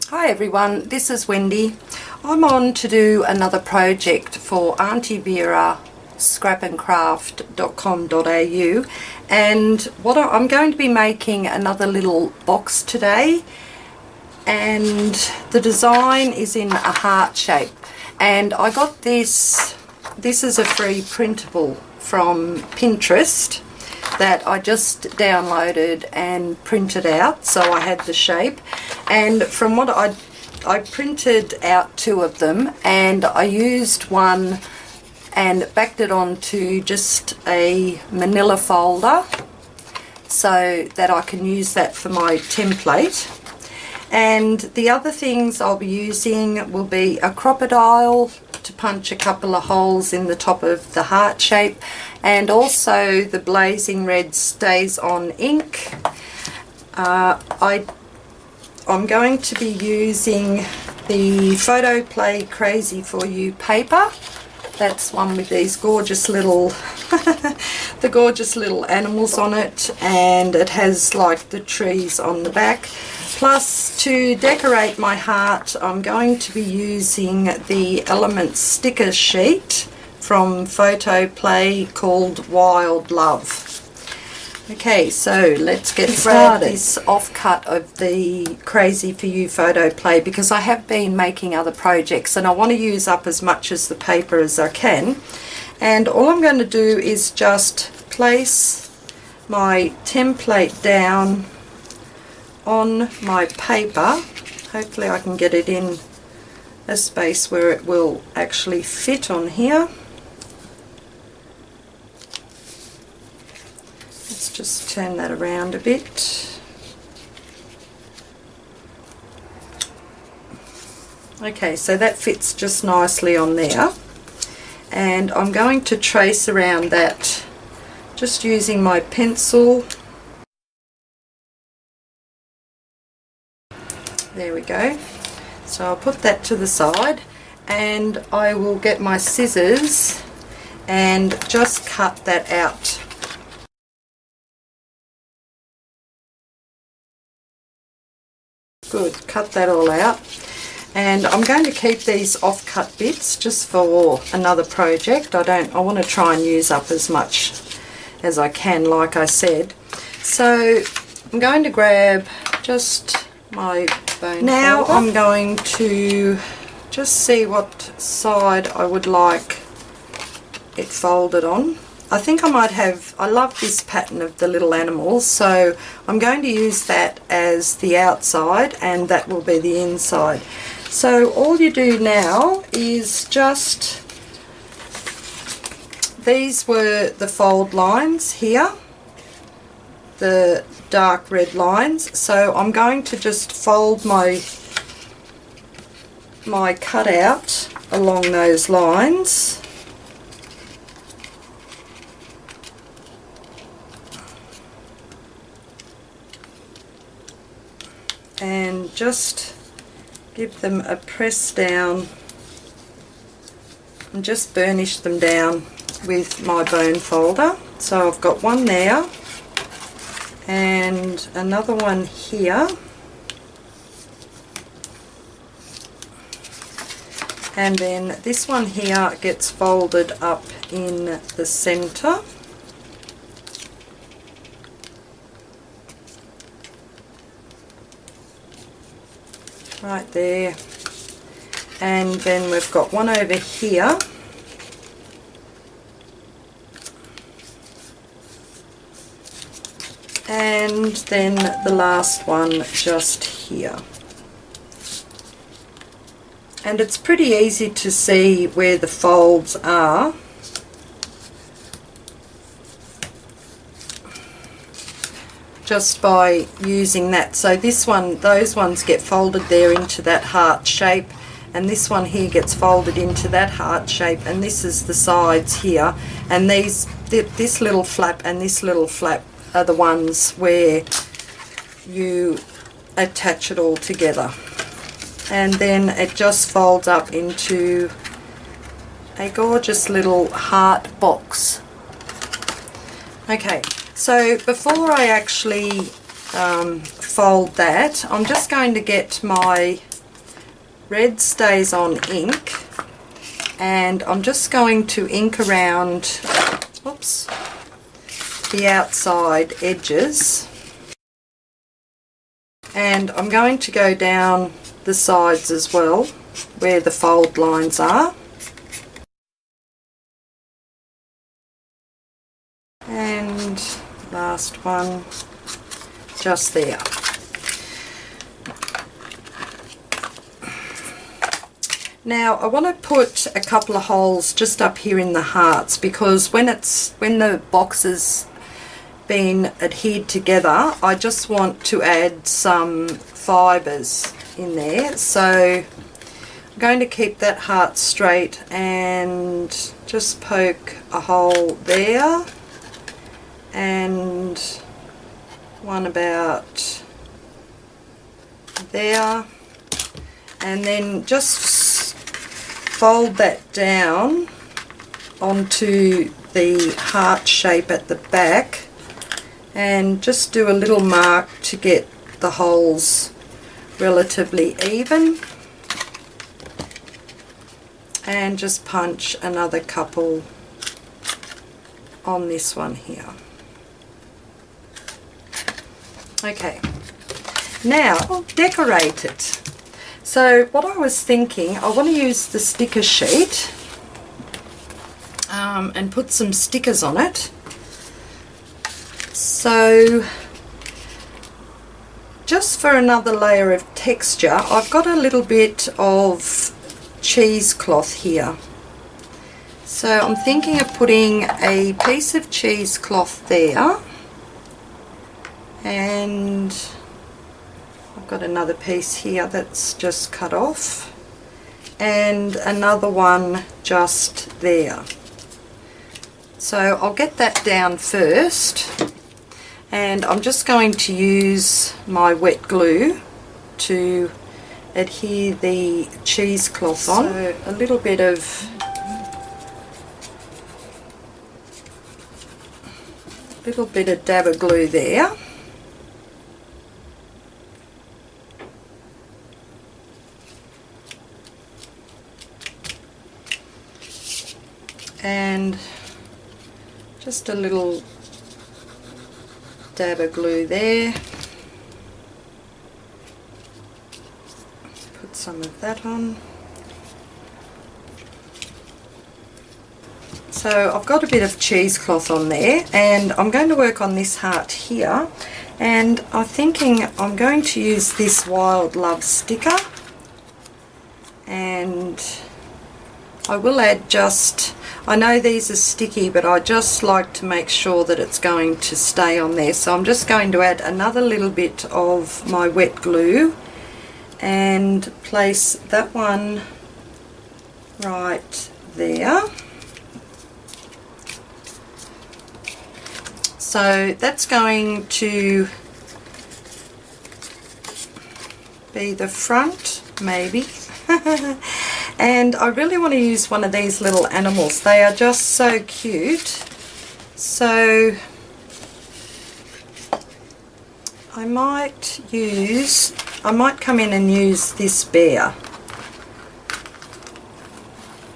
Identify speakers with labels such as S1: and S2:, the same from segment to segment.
S1: Hi everyone, this is Wendy. I'm on to do another project for Aunty Vera scrapandcraft.com.au, and I'm going to be making another little box today, and the design is in a heart shape. And I got this is a free printable from Pinterest that I just downloaded and printed out, so I had the shape. And from what I printed out two of them, and I used one and backed it onto just a manila folder so that I can use that for my template. And the other things I'll be using will be a cropodile to punch a couple of holes in the top of the heart shape, and also the blazing Red Stazon ink. I'm going to be using the Photo Play Crazy For You paper. That's one with these gorgeous little the gorgeous little animals on it, and it has like the trees on the back. Plus, to decorate my heart, I'm going to be using the Elements sticker sheet from Photo Play called Wild Love. Okay, so let's get started. This offcut of the Crazy For You Photo Play, because I have been making other projects and I want to use up as much as the paper as I can. And all I'm going to do is just place my template down on my paper. Hopefully I can get it in a space where it will actually fit on here. Let's just turn that around a bit. Okay, so that fits just nicely on there, and I'm going to trace around that just using my pencil. There we go. So I'll put that to the side, and I will get my scissors and just cut that out. Good, cut that all out. And I'm going to keep these off-cut bits just for another project. I want to try and use up as much as I can, like I said. So I'm going to grab just my bone now folder. I'm going to just see what side I would like it folded on. I think I might have, I love this pattern of the little animals, so I'm going to use that as the outside and that will be the inside. So all you do now is just, these were the fold lines here, the dark red lines, so I'm going to just fold my cutout along those lines. And just give them a press down and just burnish them down with my bone folder. So I've got one there and another one here, and then this one here gets folded up in the center. Right there, and then we've got one over here, and then the last one just here. And it's pretty easy to see where the folds are. Just by using that. So this one, those ones get folded there into that heart shape, and this one here gets folded into that heart shape, and this is the sides here, and this little flap and this little flap are the ones where you attach it all together, and then it just folds up into a gorgeous little heart box. Okay, so before I actually fold that, I'm just going to get my Red Stazon ink, and I'm just going to ink around, oops, the outside edges, and I'm going to go down the sides as well where the fold lines are, and last one just there. Now I want to put a couple of holes just up here in the hearts, because when the box has been adhered together, I just want to add some fibres in there. So I'm going to keep that heart straight and just poke a hole there, and one about there, and then just fold that down onto the heart shape at the back, and just do a little mark to get the holes relatively even, and just punch another couple on this one here. Okay, now decorate it. So what I was thinking, I want to use the sticker sheet and put some stickers on it. So just for another layer of texture, I've got a little bit of cheesecloth here. So I'm thinking of putting a piece of cheesecloth there, and I've got another piece here that's just cut off, and another one just there. So I'll get that down first, and I'm just going to use my wet glue to adhere the cheesecloth on. So a little bit of dab of glue there. And just a little dab of glue there. Put some of that on. So I've got a bit of cheesecloth on there, and I'm going to work on this heart here, and I'm thinking I'm going to use this Wild Love sticker, and I will add just, I know these are sticky, but I just like to make sure that it's going to stay on there. So I'm just going to add another little bit of my wet glue and place that one right there. So that's going to be the front, maybe. And I really want to use one of these little animals. They are just so cute. So I might come in and use this bear,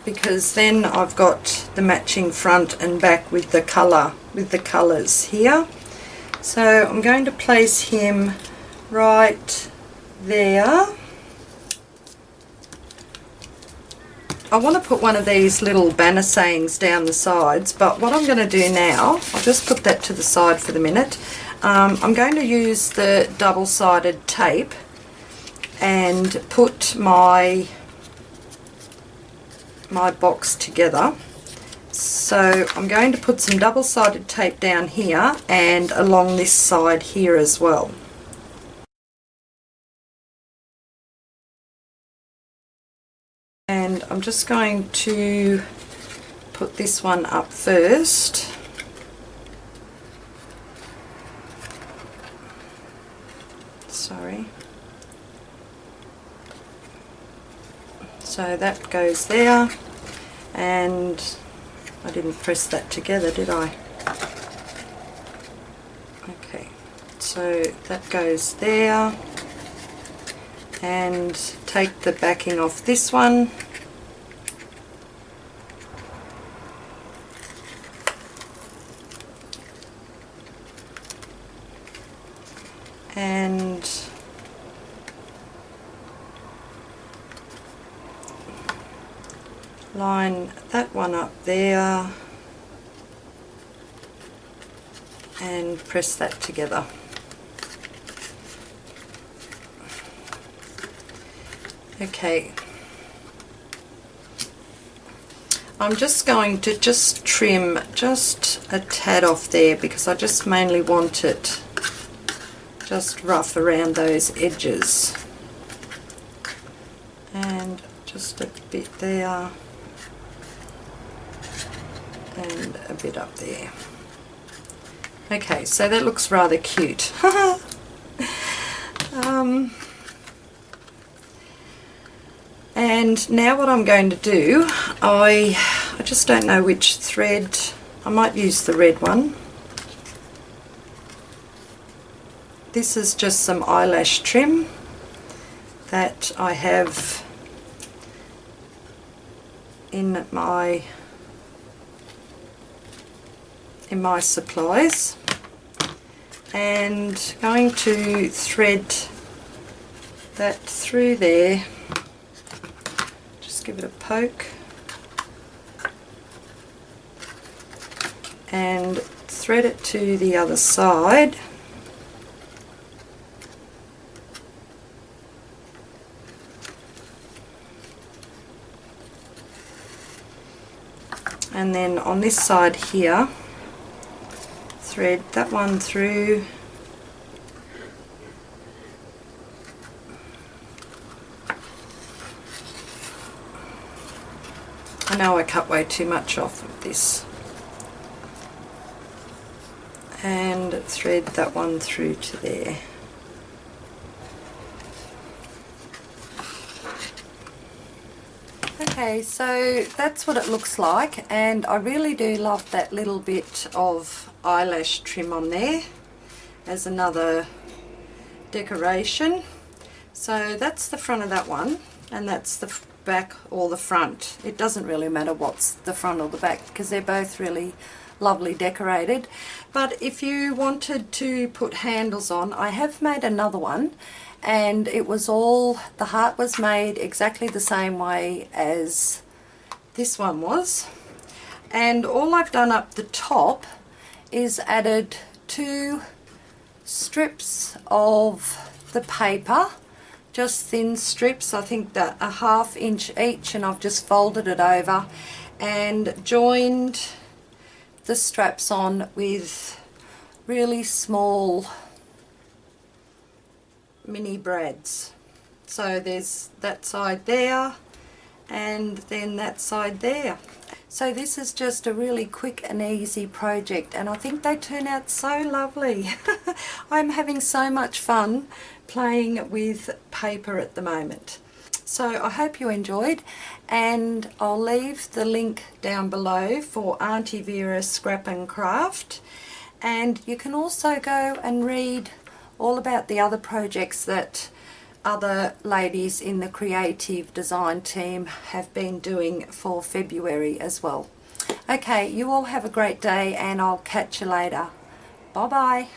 S1: because then I've got the matching front and back with the colours here. So I'm going to place him right there. I want to put one of these little banner sayings down the sides, but what I'm going to do now, I'll just put that to the side for the minute. I'm going to use the double-sided tape and put my box together. So I'm going to put some double-sided tape down here and along this side here as well. And I'm just going to put this one up first. Sorry. So that goes there, and I didn't press that together, did I? Okay, so that goes there, and take the backing off this one. And line that one up there and press that together. Okay, I'm just going to trim just a tad off there because I just mainly want it just rough around those edges, and just a bit there and a bit up there. Okay, so that looks rather cute. And now what I'm going to do, I just don't know which thread. I might use the red one. This is just some eyelash trim that I have in my supplies, and going to thread that through there. Just give it a poke and thread it to the other side. And then on this side here, thread that one through, I know I cut way too much off of this, and thread that one through to there. Okay, so that's what it looks like, and I really do love that little bit of eyelash trim on there as another decoration. So that's the front of that one, and that's the back or the front. It doesn't really matter what's the front or the back because they're both really lovely decorated. But if you wanted to put handles on, I have made another one, and it was all, the heart was made exactly the same way as this one was, and all I've done up the top is added 2 strips of the paper, just thin strips, I think that 1/2 inch each, and I've just folded it over and joined the straps on with really small mini brads. So there's that side there and then that side there. So this is just a really quick and easy project, and I think they turn out so lovely. I'm having so much fun playing with paper at the moment. So I hope you enjoyed, and I'll leave the link down below for Aunty Vera Scrap and Craft, and you can also go and read all about the other projects that other ladies in the creative design team have been doing for February as well. Okay, you all have a great day, and I'll catch you later. Bye bye.